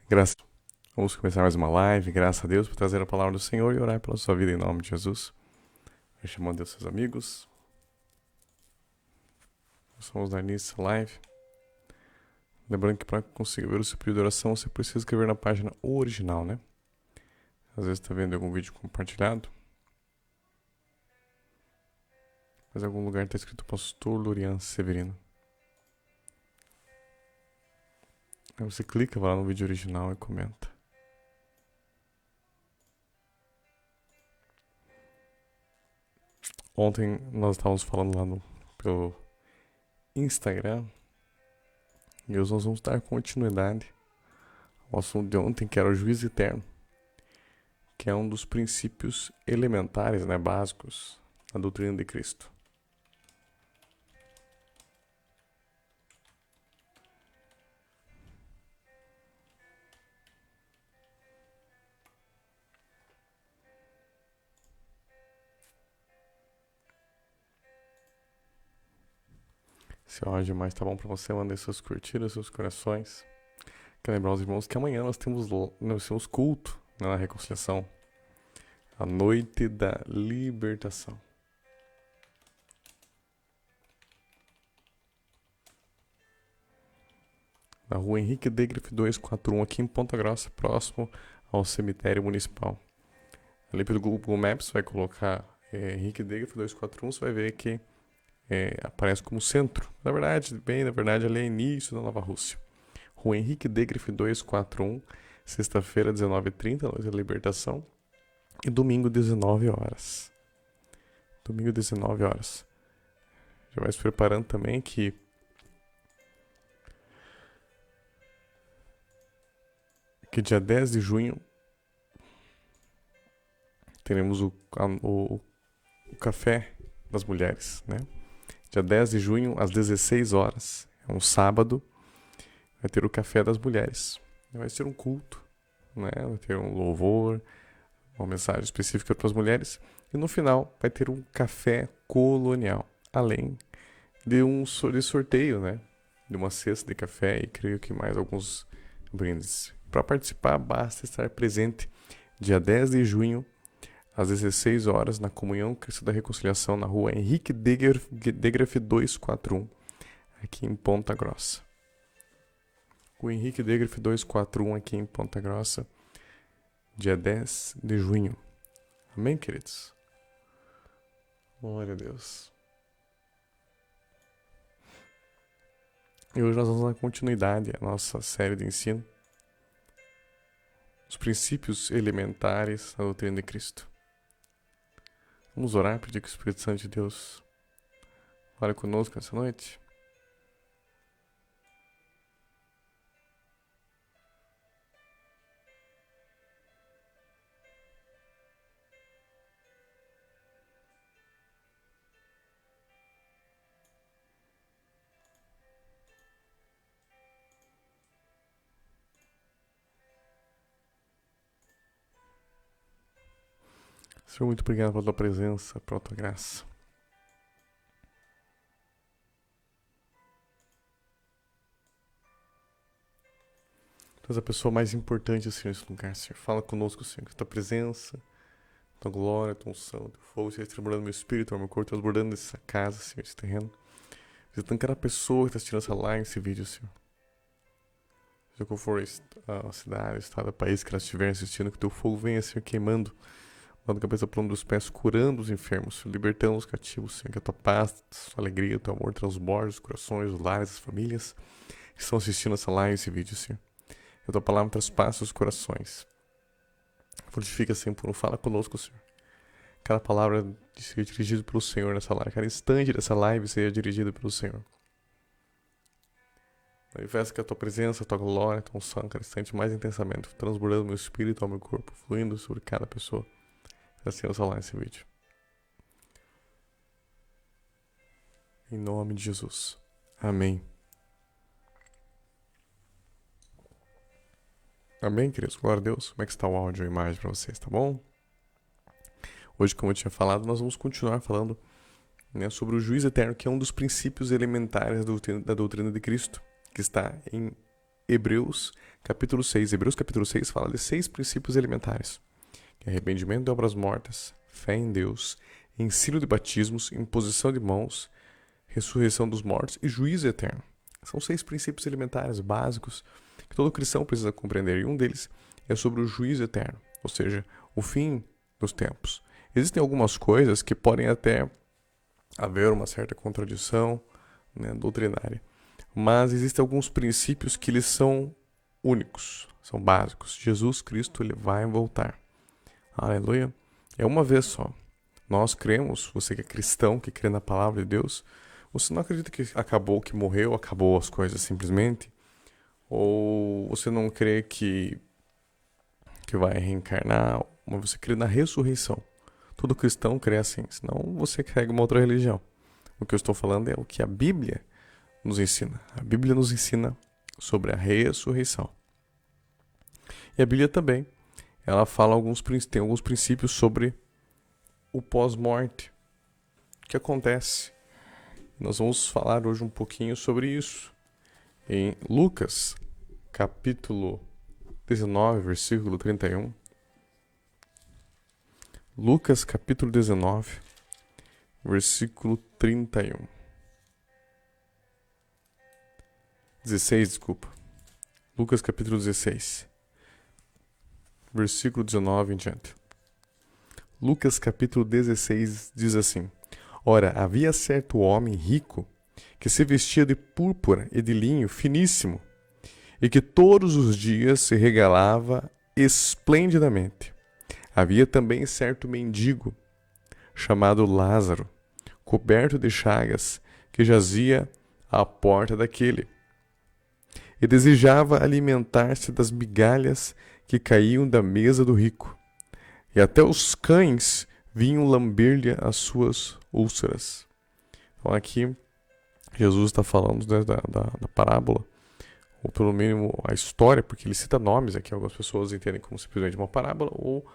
Graças. Vamos começar mais uma live. Graças a Deus por trazer a palavra do Senhor e orar pela sua vida em nome de Jesus. Vai chamando os seus amigos. Nós vamos dar início à live. Lembrando que para conseguir ver o seu pedido de oração, você precisa escrever na página original, né? Às vezes está vendo algum vídeo compartilhado. Mas em algum lugar está escrito Pastor Lurian Severino. Aí você clica, vai lá no vídeo original e comenta. Ontem nós estávamos falando lá pelo Instagram. E hoje nós vamos dar continuidade ao assunto de ontem, que era o juízo eterno. Que é um dos princípios elementares, né, básicos da doutrina de Cristo. Se o áudio mais tá bom pra você, mande seus curtidas, seus corações. Quero lembrar os irmãos que amanhã nós temos culto, né, na reconciliação. A noite da libertação. Na rua Henrique Degrefe 241, aqui em Ponta Grossa, próximo ao cemitério municipal. Ali pelo Google Maps, você vai colocar Henrique Degrefe 241, você vai ver que aparece como centro. Na verdade, ali é início da Nova Rússia. Rua Henrique Degrefe 241, sexta-feira, 19h30, noite da libertação. E domingo, 19 horas. Domingo, 19 horas. Já vai se preparando também que dia 10 de junho teremos o Café das Mulheres, né? Dia 10 de junho, às 16 horas, é um sábado, vai ter o Café das Mulheres. Vai ser um culto, né? Vai ter um louvor, uma mensagem específica para as mulheres. E no final vai ter um café colonial, além de de sorteio, né? De uma cesta de café e creio que mais alguns brindes. Para participar, basta estar presente dia 10 de junho, às 16 horas, na Comunhão Cristã da Reconciliação, na rua Henrique Degrefe 241, aqui em Ponta Grossa. O Henrique Degrefe 241, aqui em Ponta Grossa, dia 10 de junho. Amém, queridos? Glória a Deus. E hoje nós vamos dar continuidade à nossa série de ensino. Os princípios elementares da doutrina de Cristo. Vamos orar, pedir que o Espírito Santo de Deus fale conosco essa noite. Senhor, muito obrigado pela tua presença, pela tua graça. Tu és a pessoa mais importante, Senhor, nesse lugar, Senhor. Fala conosco, Senhor, que a tua presença, tua glória, tua unção, teu fogo, Senhor, transbordando meu espírito, meu corpo, transbordando essa casa, Senhor, esse terreno. Visitando cada pessoa que está assistindo essa live, esse vídeo, Senhor. Seja qual for a cidade, o estado, o país que elas estiverem assistindo, que o teu fogo venha, Senhor, queimando, dando cabeça para dos pés, curando os enfermos, Senhor, libertando os cativos, Senhor, que a tua paz, a tua alegria, o teu amor transborde os corações, os lares, as famílias que estão assistindo essa live, esse vídeo, Senhor. Que a tua palavra traspassa os corações. Fortifica sempre, fala conosco, Senhor. Cada palavra seja dirigida pelo Senhor nessa live, cada instante dessa live seja dirigida pelo Senhor. Manifesta que a tua presença, a tua glória, a tua unção, cada instante mais intensamente, transbordando meu espírito ao meu corpo, fluindo sobre cada pessoa. Assim eu lá esse vídeo. Em nome de Jesus. Amém. Amém, queridos? Glória a Deus. Como é que está o áudio e a imagem para vocês, tá bom? Hoje, como eu tinha falado, nós vamos continuar falando, né, sobre o juízo eterno, que é um dos princípios elementares da doutrina de Cristo, que está em Hebreus capítulo 6. Hebreus capítulo 6 fala de 6 princípios elementares. Arrependimento de obras mortas, fé em Deus, ensino de batismos, imposição de mãos, ressurreição dos mortos e juízo eterno. São 6 princípios elementares básicos que todo cristão precisa compreender. E um deles é sobre o juízo eterno, ou seja, o fim dos tempos. Existem algumas coisas que podem até haver uma certa contradição, né, doutrinária. Mas existem alguns princípios que eles são únicos, são básicos. Jesus Cristo, ele vai voltar. Aleluia. É uma vez só. Nós cremos, você que é cristão, que crê na palavra de Deus, você não acredita que acabou, que morreu, acabou as coisas simplesmente? Ou você não crê que vai reencarnar, mas você crê na ressurreição? Todo cristão crê assim, senão você segue uma outra religião. O que eu estou falando é o que a Bíblia nos ensina. A Bíblia nos ensina sobre a ressurreição. E a Bíblia também, ela fala tem alguns princípios sobre o pós-morte. O que acontece? Nós vamos falar hoje um pouquinho sobre isso. Em Lucas, capítulo 19, versículo 31. Lucas, capítulo 19, versículo 31. 16, desculpa. Lucas, capítulo 16, versículo 19 em diante. Lucas, capítulo 16, diz assim: Ora, havia certo homem rico que se vestia de púrpura e de linho finíssimo e que todos os dias se regalava esplendidamente. Havia também certo mendigo chamado Lázaro, coberto de chagas, que jazia à porta daquele e desejava alimentar-se das migalhas que caíam da mesa do rico, e até os cães vinham lamber-lhe as suas úlceras. Então aqui Jesus está falando, né, da parábola, ou pelo mínimo a história, porque ele cita nomes aqui, algumas pessoas entendem como simplesmente uma parábola ou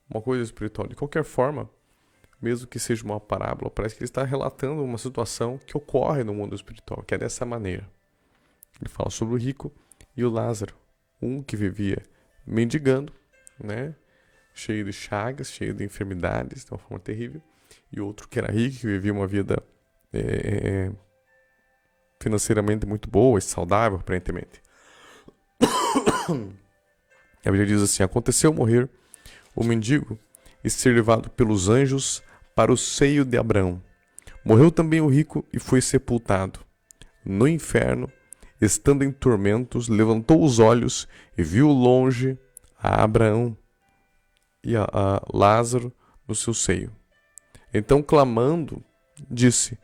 uma coisa espiritual. De qualquer forma, mesmo que seja uma parábola, parece que ele está relatando uma situação que ocorre no mundo espiritual, que é dessa maneira. Ele fala sobre o rico e o Lázaro, um que vivia mendigando, né, cheio de chagas, cheio de enfermidades, de uma forma terrível, e outro que era rico, que vivia uma vida financeiramente muito boa e saudável, aparentemente. A Bíblia diz assim: aconteceu morrer o mendigo e ser levado pelos anjos para o seio de Abraão. Morreu também o rico e foi sepultado. No inferno, estando em tormentos, levantou os olhos e viu longe a Abraão e a Lázaro no seu seio. Então, clamando, disse: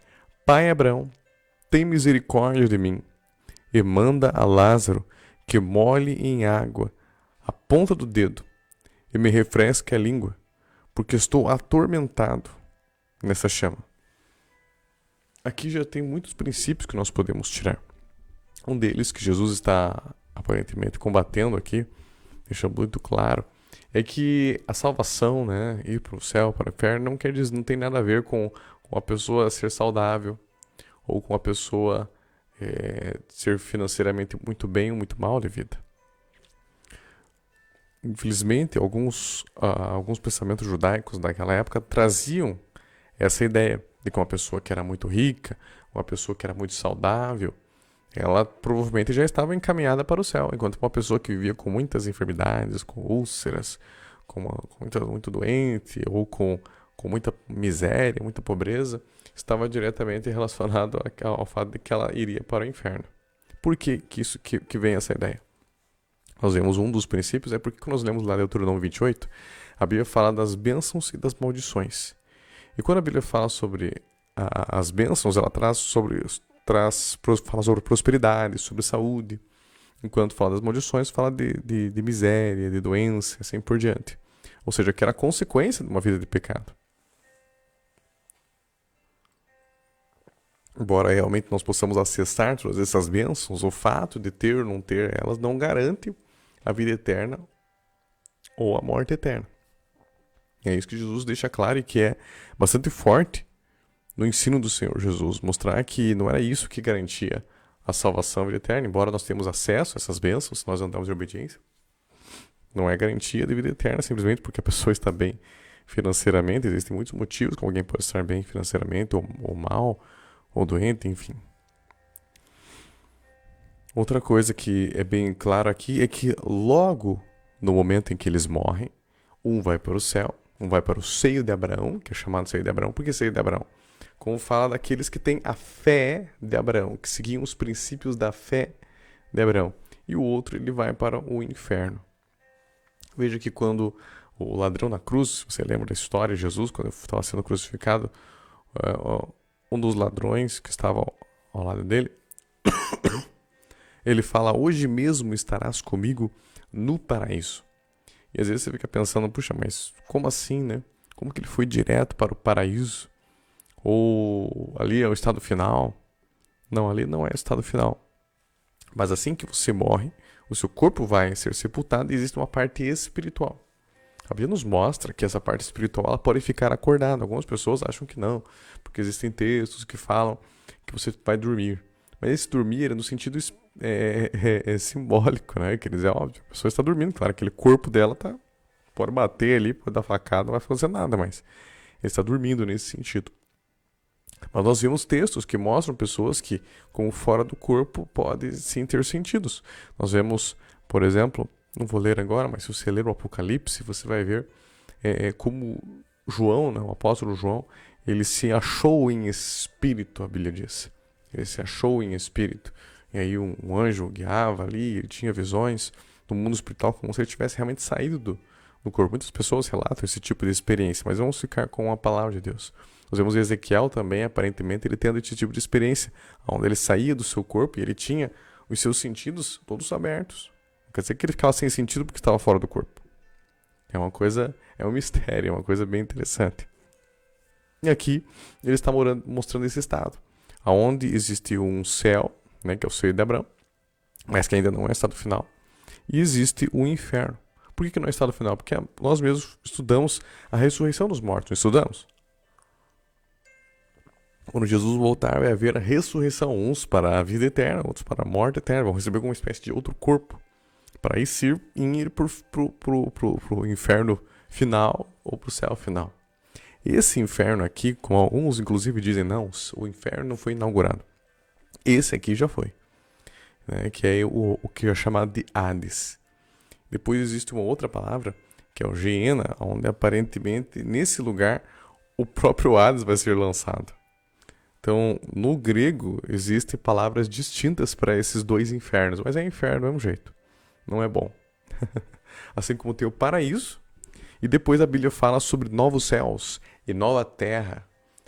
Pai Abraão, tem misericórdia de mim, e manda a Lázaro que molhe em água a ponta do dedo e me refresque a língua, porque estou atormentado nessa chama. Aqui já tem muitos princípios que nós podemos tirar. Um deles, que Jesus está aparentemente combatendo aqui, deixa muito claro, é que a salvação, né, ir para o céu, para o inferno, não quer dizer, não tem nada a ver com a pessoa ser saudável, ou com a pessoa ser financeiramente muito bem ou muito mal de vida. Infelizmente, alguns pensamentos judaicos daquela época traziam essa ideia de que uma pessoa que era muito rica, uma pessoa que era muito saudável, ela provavelmente já estava encaminhada para o céu, enquanto uma pessoa que vivia com muitas enfermidades, com úlceras, muito doente, ou com muita miséria, muita pobreza, estava diretamente relacionado ao fato de que ela iria para o inferno. Por que vem essa ideia? Nós vemos um dos princípios, é porque quando nós lemos lá Deuteronômio 28, a Bíblia fala das bênçãos e das maldições. E quando a Bíblia fala sobre as bênçãos, ela fala sobre prosperidade, sobre saúde. Enquanto fala das maldições, fala de miséria, de doença, assim por diante. Ou seja, que era consequência de uma vida de pecado. Embora realmente nós possamos acessar todas essas bênçãos, o fato de ter ou não ter elas não garante a vida eterna ou a morte eterna. É isso que Jesus deixa claro e que é bastante forte no ensino do Senhor Jesus. Mostrar que não era isso que garantia a salvação e a vida eterna, embora nós tenhamos acesso a essas bênçãos se nós andamos em obediência. Não é garantia de vida eterna simplesmente porque a pessoa está bem financeiramente. Existem muitos motivos que alguém pode estar bem financeiramente, ou mal, ou doente, enfim. Outra coisa que é bem claro aqui é que logo no momento em que eles morrem, um vai para o céu, um vai para o seio de Abraão, que é chamado seio de Abraão. Por que seio de Abraão? Como fala daqueles que têm a fé de Abraão, que seguiam os princípios da fé de Abraão. E o outro, ele vai para o inferno. Veja que quando o ladrão na cruz, você lembra da história de Jesus, quando estava sendo crucificado, um dos ladrões que estava ao lado dele, ele fala: hoje mesmo estarás comigo no paraíso. E às vezes você fica pensando: puxa, mas como assim, né? Como que ele foi direto para o paraíso? Ou ali é o estado final? Não, ali não é o estado final. Mas assim que você morre, o seu corpo vai ser sepultado e existe uma parte espiritual. A Bíblia nos mostra que essa parte espiritual ela pode ficar acordada. Algumas pessoas acham que não, porque existem textos que falam que você vai dormir. Mas esse dormir é no sentido simbólico, né? Quer dizer, óbvio, a pessoa está dormindo, claro, aquele corpo dela pode bater ali, pode dar facada, não vai fazer nada, mas ele está dormindo nesse sentido. Mas nós vimos textos que mostram pessoas que, como fora do corpo, podem sim ter sentidos. Nós vemos, por exemplo, não vou ler agora, mas se você ler o Apocalipse, você vai ver como João, né, o apóstolo João, ele se achou em espírito, a Bíblia diz. Ele se achou em espírito. E aí um anjo guiava ali, ele tinha visões do mundo espiritual como se ele tivesse realmente saído do corpo. Muitas pessoas relatam esse tipo de experiência, mas vamos ficar com a palavra de Deus. Nós vemos Ezequiel também, aparentemente, ele tendo esse tipo de experiência, onde ele saía do seu corpo e ele tinha os seus sentidos todos abertos. Não quer dizer que ele ficava sem sentido porque estava fora do corpo. É uma coisa, é um mistério, é uma coisa bem interessante. E aqui ele está mostrando esse estado, onde existe um céu, né, que é o seio de Abraão, mas que ainda não é estado final, e existe o inferno. Por que não é estado final? Porque nós mesmos estudamos a ressurreição dos mortos, não estudamos? Quando Jesus voltar, vai haver a ressurreição, uns para a vida eterna, outros para a morte eterna, vão receber uma espécie de outro corpo, para ir para o inferno final ou para o céu final. Esse inferno aqui, como alguns inclusive dizem, não, o inferno não foi inaugurado. Esse aqui já foi, né, que é o que é chamado de Hades. Depois existe uma outra palavra, que é o Geena, onde aparentemente nesse lugar o próprio Hades vai ser lançado. Então, no grego, existem palavras distintas para esses dois infernos, mas é inferno do mesmo jeito. Não é bom. Assim como tem o paraíso, e depois a Bíblia fala sobre novos céus e nova terra,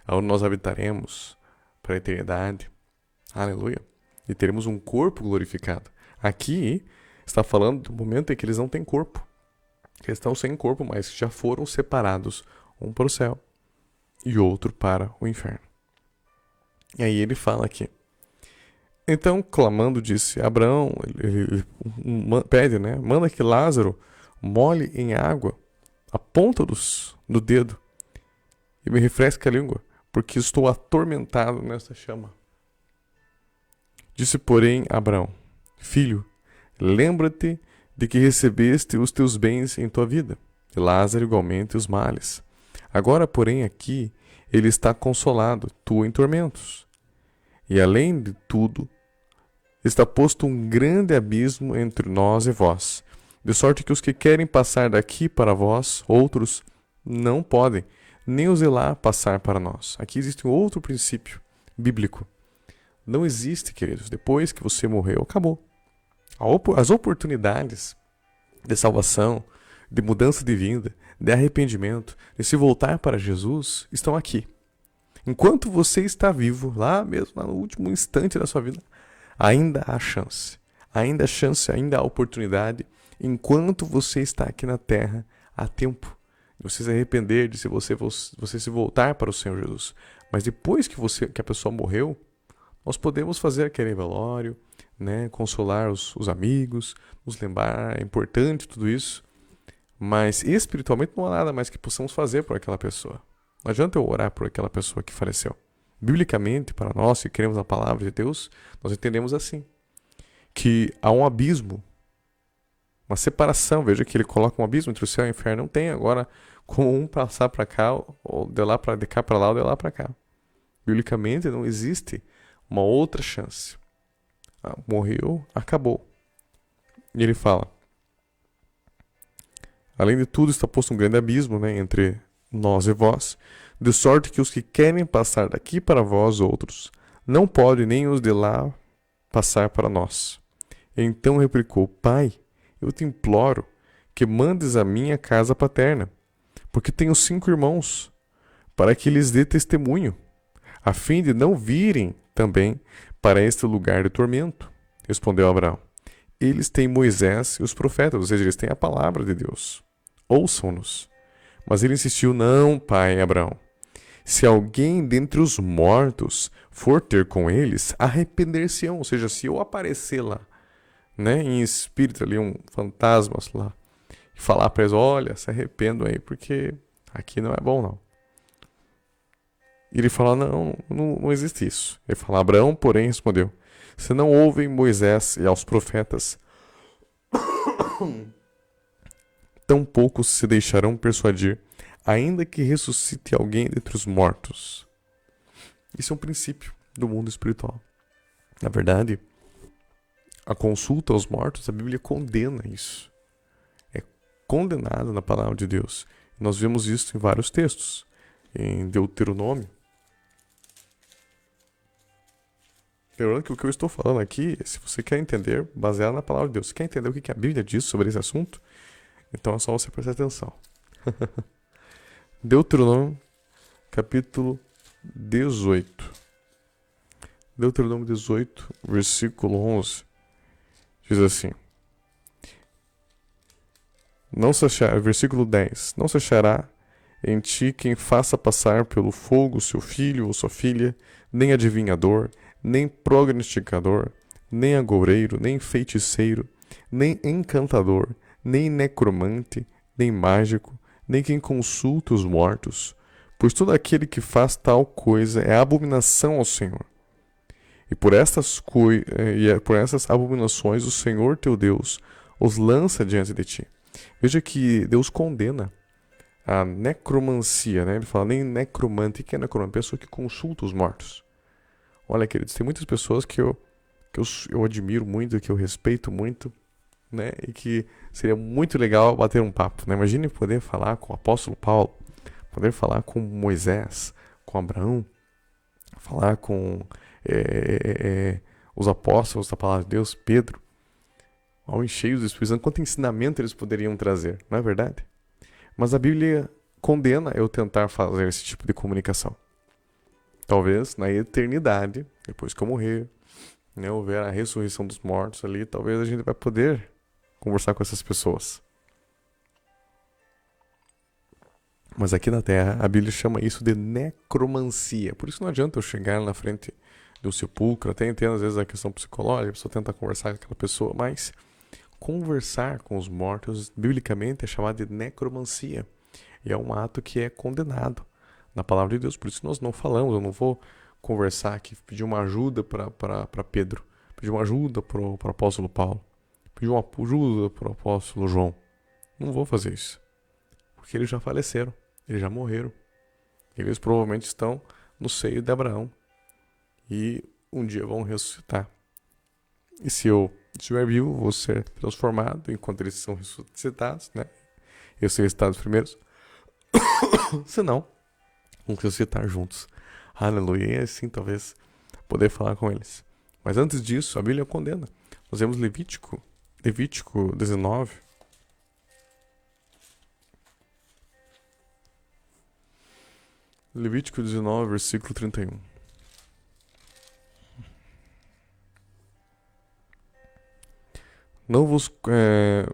onde nós habitaremos para a eternidade. Aleluia. E teremos um corpo glorificado. Aqui está falando do momento em que eles não têm corpo. Eles estão sem corpo, mas já foram separados, um para o céu e outro para o inferno. E aí ele fala aqui: então, clamando, disse Abraão, ele pede, né? Manda que Lázaro molhe em água a ponta do dedo e me refresque a língua, porque estou atormentado nesta chama. Disse, porém, Abraão: filho, lembra-te de que recebeste os teus bens em tua vida, e Lázaro igualmente os males. Agora, porém, aqui ele está consolado, tu em tormentos. E além de tudo, está posto um grande abismo entre nós e vós, de sorte que os que querem passar daqui para vós, outros, não podem, nem os de lá passar para nós. Aqui existe um outro princípio bíblico. Não existe, queridos, depois que você morreu, acabou. As oportunidades de salvação, de mudança de vida, de arrependimento, de se voltar para Jesus, estão aqui. Enquanto você está vivo, lá mesmo, lá no último instante da sua vida, ainda há chance. Ainda há chance, ainda há oportunidade. Enquanto você está aqui na terra, há tempo de você se arrepender, de você se voltar para o Senhor Jesus. Mas depois que a pessoa morreu, nós podemos fazer aquele velório, né, consolar os amigos, nos lembrar, é importante tudo isso. Mas espiritualmente não há nada mais que possamos fazer por aquela pessoa. Não adianta eu orar por aquela pessoa que faleceu. Biblicamente, para nós que queremos a palavra de Deus, nós entendemos assim, que há um abismo, uma separação. Veja que ele coloca um abismo entre o céu e o inferno. Não tem agora como um passar para cá, ou de cá para lá, ou de lá para cá. Biblicamente não existe uma outra chance. Morreu, acabou. E ele fala: além de tudo, está posto um grande abismo, né, entre nós e vós, de sorte que os que querem passar daqui para vós outros, não podem nem os de lá passar para nós. Então replicou: Pai, eu te imploro que mandes a minha casa paterna, porque tenho 5 irmãos, para que lhes dê testemunho, a fim de não virem também para este lugar de tormento. Respondeu Abraão: eles têm Moisés e os profetas, ou seja, eles têm a palavra de Deus. Ouçam-nos. Mas ele insistiu: não, pai Abraão. Se alguém dentre os mortos for ter com eles, arrepender-se-ão. Ou seja, se eu aparecer lá, né, em espírito ali, um fantasma lá, e falar para eles: olha, se arrependam aí, porque aqui não é bom não. E ele fala: não existe isso. Ele fala: Abraão, porém, respondeu: se não ouvem Moisés e aos profetas, tampouco se deixarão persuadir, ainda que ressuscite alguém dentre os mortos. Isso é um princípio do mundo espiritual. Na verdade, a consulta aos mortos, a Bíblia condena isso. É condenado na palavra de Deus. Nós vemos isso em vários textos. Em Deuteronômio. Lembrando que o que eu estou falando aqui, se você quer entender, baseado na palavra de Deus, você quer entender o que a Bíblia diz sobre esse assunto, então é só você prestar atenção. Deuteronômio, capítulo 18. Deuteronômio 18, versículo 11. Diz assim: versículo 10. Não se achará em ti quem faça passar pelo fogo seu filho ou sua filha, nem adivinhador, nem prognosticador, nem agoureiro, nem feiticeiro, nem encantador, nem necromante, nem mágico, nem quem consulta os mortos, pois todo aquele que faz tal coisa é abominação ao Senhor. E por essas abominações o Senhor teu Deus os lança diante de ti. Veja que Deus condena a necromancia, né? Ele fala nem necromante. O que é necromante? Pessoa que consulta os mortos. Olha, queridos, tem muitas pessoas que eu admiro muito, que eu respeito muito, né? E que seria muito legal bater um papo, né? Imagine poder falar com o apóstolo Paulo, poder falar com Moisés, com Abraão, falar com os apóstolos da palavra de Deus, Pedro, ao encheios do Espírito Santo, quanto ensinamento eles poderiam trazer, não é verdade? Mas a Bíblia condena eu tentar fazer esse tipo de comunicação. Talvez na eternidade, depois que eu morrer, né, houver a ressurreição dos mortos ali, talvez a gente vai poder conversar com essas pessoas. Mas aqui na Terra, a Bíblia chama isso de necromancia. Por isso não adianta eu chegar na frente de um sepulcro, até entendo às vezes a questão psicológica, a pessoa tenta conversar com aquela pessoa, mas conversar com os mortos, biblicamente, é chamado de necromancia. E é um ato que é condenado na palavra de Deus. Por isso nós não falamos, eu não vou conversar aqui, pedir uma ajuda para Pedro, pedir uma ajuda para o apóstolo Paulo, pedir uma ajuda para o apóstolo João. Não vou fazer isso. Porque eles já faleceram, eles já morreram. Eles provavelmente estão no seio de Abraão. E um dia vão ressuscitar. E se eu estiver vivo, vou ser transformado enquanto eles são ressuscitados, né? Eu ser ressuscitado primeiros. Se não, vamos ressuscitar juntos. Aleluia. E assim, talvez, poder falar com eles. Mas antes disso, a Bíblia condena. Nós vemos Levítico 19. Levítico 19, versículo 31. Não vos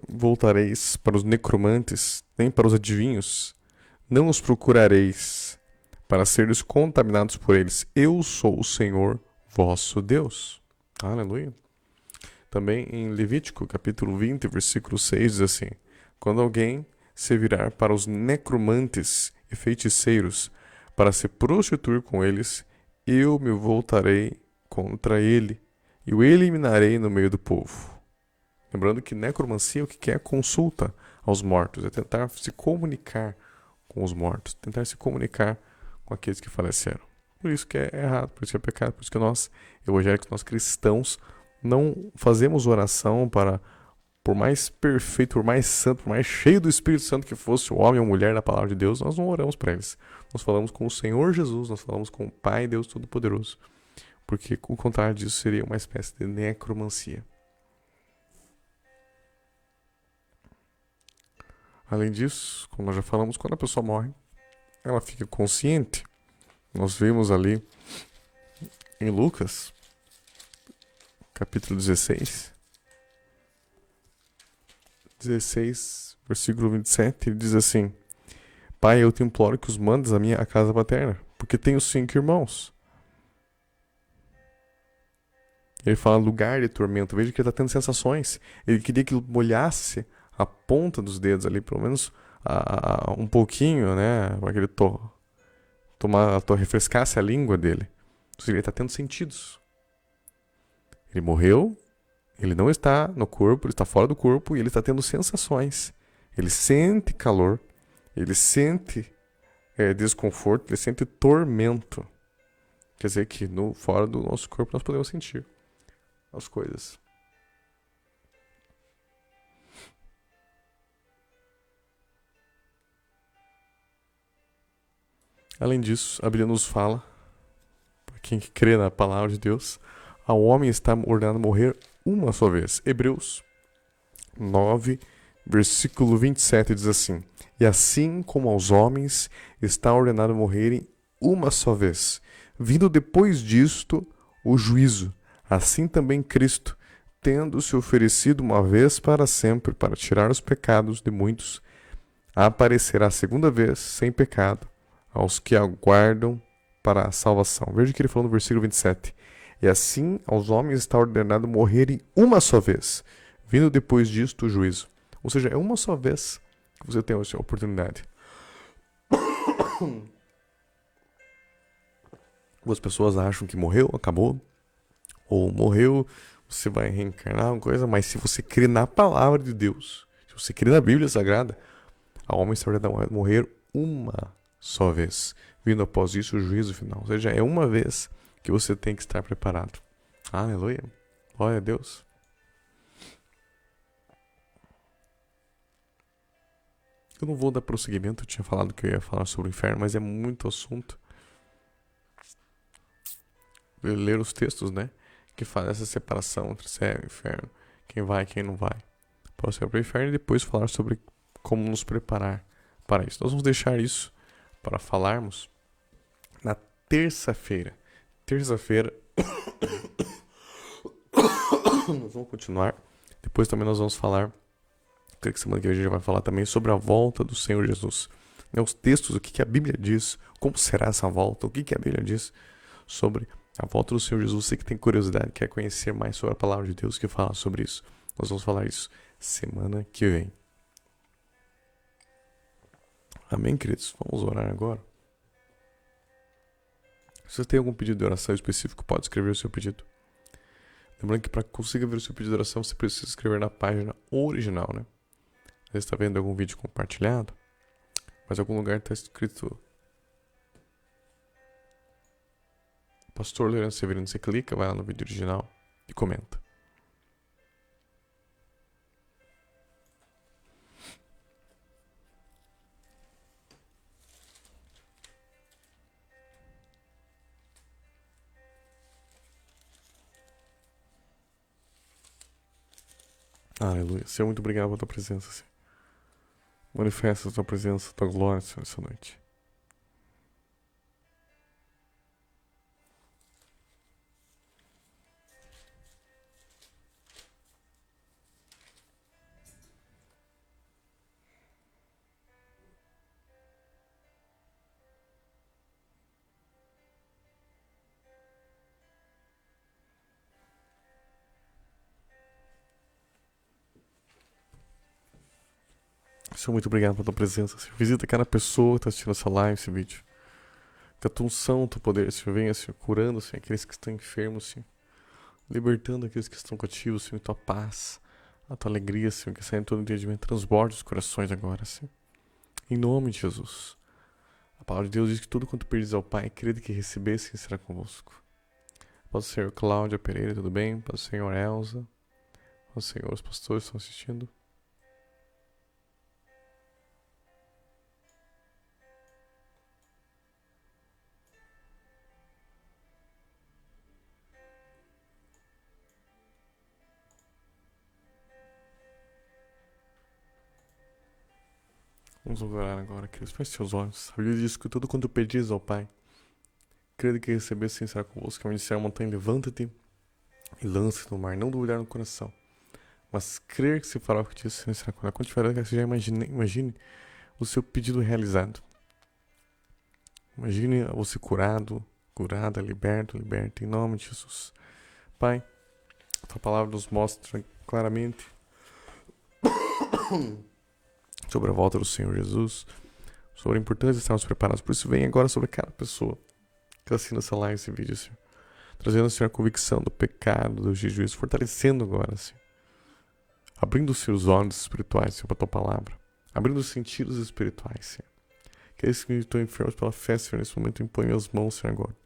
voltareis para os necromantes, nem para os adivinhos. Não os procurareis para seres contaminados por eles. Eu sou o Senhor vosso Deus. Aleluia. Também em Levítico, capítulo 20, versículo 6, diz assim: quando alguém se virar para os necromantes e feiticeiros para se prostituir com eles, eu me voltarei contra ele e o eliminarei no meio do povo. Lembrando que necromancia o que é consulta aos mortos, é tentar se comunicar com os mortos, tentar se comunicar com aqueles que faleceram. Por isso que é errado, por isso que é pecado, por isso que nós, evangélicos, nós cristãos, não fazemos oração para, por mais perfeito, por mais santo, por mais cheio do Espírito Santo que fosse o homem ou mulher da palavra de Deus, nós não oramos para eles. Nós falamos com o Senhor Jesus, nós falamos com o Pai, Deus Todo-Poderoso. Porque o contrário disso seria uma espécie de necromancia. Além disso, como nós já falamos, quando a pessoa morre, ela fica consciente. Nós vimos ali em Lucas, capítulo 16, versículo 27, ele diz assim: Pai, eu te imploro que os mandes à minha casa paterna, porque tenho 5 irmãos. Ele fala lugar de tormento. Veja que ele está tendo sensações. Ele queria que ele molhasse a ponta dos dedos ali, pelo menos um pouquinho, né? Para que ele refrescasse a língua dele. Ou seja, ele está tendo sentidos. Ele morreu, ele não está no corpo, ele está fora do corpo e ele está tendo sensações. Ele sente calor, ele sente desconforto, ele sente tormento. Quer dizer que fora do nosso corpo nós podemos sentir as coisas. Além disso, a Bíblia nos fala, para quem crê na palavra de Deus, ao homem está ordenado morrer uma só vez. Hebreus 9, versículo 27 diz assim: E assim como aos homens está ordenado morrerem uma só vez, vindo depois disto o juízo, assim também Cristo, tendo se oferecido uma vez para sempre para tirar os pecados de muitos, aparecerá a segunda vez sem pecado aos que aguardam para a salvação. Veja o que ele falou no versículo 27. E assim aos homens está ordenado morrerem uma só vez, vindo depois disto o juízo. Ou seja, é uma só vez que você tem essa oportunidade. Algumas pessoas acham que morreu, acabou. Ou morreu, você vai reencarnar, uma coisa. Mas se você crê na palavra de Deus, se você crê na Bíblia Sagrada, a homem está ordenado morrer uma só vez, vindo após isso o juízo final. Ou seja, é uma vez que você tem que estar preparado. Aleluia. Glória a Deus. Eu não vou dar prosseguimento, eu tinha falado que eu ia falar sobre o inferno, mas é muito assunto. Ler os textos, né? Que fazem essa separação entre céu e inferno. Quem vai e quem não vai. Para o céu e para o inferno e depois falar sobre como nos preparar para isso. Nós vamos deixar isso para falarmos na terça-feira. Terça-feira nós vamos continuar. Depois também nós vamos falar, creio que semana que vem a gente vai falar também sobre a volta do Senhor Jesus. Os textos, o que a Bíblia diz, como será essa volta, o que a Bíblia diz sobre a volta do Senhor Jesus. Você que tem curiosidade, quer conhecer mais sobre a palavra de Deus, que fala sobre isso. Nós vamos falar isso semana que vem. Amém, queridos? Vamos orar agora. Se você tem algum pedido de oração específico, pode escrever o seu pedido. Lembrando que para conseguir ver o seu pedido de oração, você precisa escrever na página original, né? Você está vendo algum vídeo compartilhado, mas em algum lugar está escrito Pastor Lourenço Severino. Você clica, vai lá no vídeo original e comenta. Aleluia. Senhor, muito obrigado pela tua presença, Senhor. Manifesta a tua presença, a tua glória, Senhor, essa noite. Senhor, muito obrigado pela tua presença, Senhor. Visita cada pessoa que está assistindo essa live, esse vídeo. Que a tua unção, teu poder, Senhor, venha, Senhor, curando, Senhor, aqueles que estão enfermos, Senhor. Libertando aqueles que estão cativos, Senhor, tua paz, a tua alegria, Senhor, que sai em todo entendimento, transborde os corações agora, Senhor. Em nome de Jesus. A palavra de Deus diz que tudo quanto perdes ao Pai, crede que recebesse, será convosco. Pode ser Cláudia Pereira, tudo bem? Pode ser Senhor Elza. Pode ser os pastores que estão assistindo. Vamos orar agora, queridos. Feche seus olhos. A Bíblia diz que tudo quanto pedis ao Pai, crede que recebesse, sim, será convosco. Que disser a montanha, levanta-te e lança-te no mar. Não duvidar no coração, mas crer que se fará o que te disse, será convosco. Quando tiver, você já imagine o seu pedido realizado. Imagine você curado, curada, liberto, liberta, em nome de Jesus. Pai, a tua palavra nos mostra claramente sobre a volta do Senhor Jesus, sobre a importância de estarmos preparados. Por isso, vem agora sobre cada pessoa que assina essa live, esse vídeo, Senhor. Trazendo, Senhor, a convicção do pecado, do juízo, fortalecendo agora, Senhor. Abrindo os seus olhos espirituais, Senhor, para a tua palavra. Abrindo os sentidos espirituais, Senhor. Que esses que estão enfermos pela fé, Senhor, nesse momento, impõe as mãos, Senhor, agora.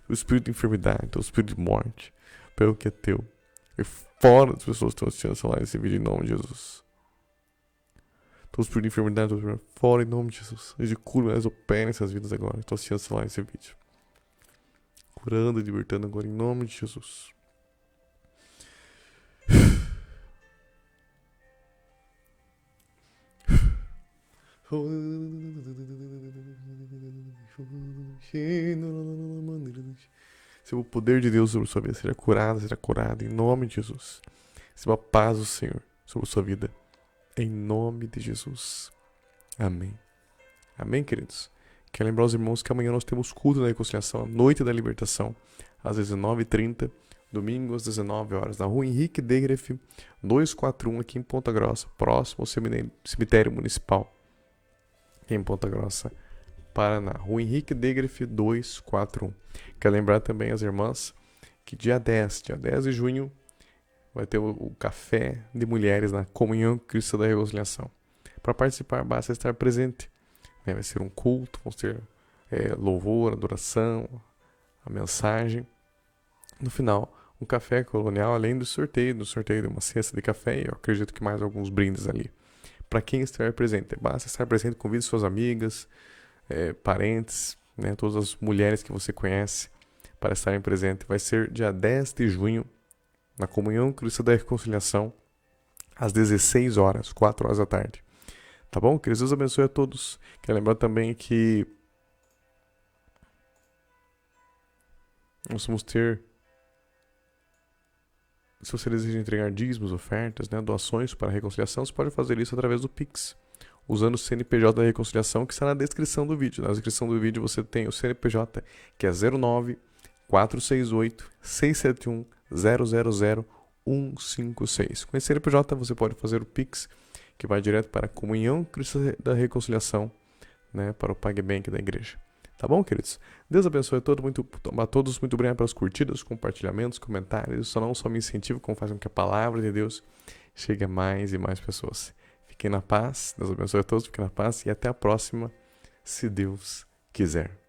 O espírito de enfermidade, o espírito de morte, pelo que é teu. E fora das pessoas que estão assistindo essa live, esse vídeo, em nome de Jesus. Todo espírito de enfermidade, fora em nome de Jesus. Desde cura, eles operem nessas vidas agora. Estou assistindo essa live, esse vídeo. Curando e libertando agora em nome de Jesus. Se o poder de Deus sobre sua vida será curado em nome de Jesus. Se a paz do Senhor sobre sua vida, em nome de Jesus. Amém. Amém, queridos? Quero lembrar os irmãos que amanhã nós temos culto da reconciliação, a noite da libertação, às 19h30, domingo às 19 horas, na rua Henrique Degreff, 241, aqui em Ponta Grossa, próximo ao cemitério municipal, aqui em Ponta Grossa, Paraná. Rua Henrique Degreff, 241. Quero lembrar também as irmãs que dia 10 de junho, vai ter o café de mulheres na Comunhão Cristã da Reconciliação. Para participar, basta estar presente. Vai ser um culto, vão ter louvor, adoração, a mensagem. No final, um café colonial, além do sorteio de uma cesta de café, e eu acredito que mais alguns brindes ali. Para quem estiver presente, basta estar presente, convide suas amigas, parentes, né, todas as mulheres que você conhece para estarem presentes. Vai ser dia 10 de junho, na Comunhão Cristã da Reconciliação, às 16 horas, 4 horas da tarde. Tá bom? Que Deus abençoe a todos. Quero lembrar também que nós vamos ter, se você deseja entregar dízimos, ofertas, né, doações para a reconciliação, você pode fazer isso através do Pix, usando o CNPJ da reconciliação, que está na descrição do vídeo. Na descrição do vídeo você tem o CNPJ, que é 09 468 671 000156. Com esse CNPJ você pode fazer o Pix, que vai direto para a Comunhão Cristã da Reconciliação, né, para o PagBank da igreja. Tá bom, queridos? Deus abençoe a todos. Muito obrigado pelas curtidas, compartilhamentos, comentários. Isso não só me incentiva, como faz com que a palavra de Deus chegue a mais e mais pessoas. Fiquem na paz. Deus abençoe a todos. Fiquem na paz. E até a próxima, se Deus quiser.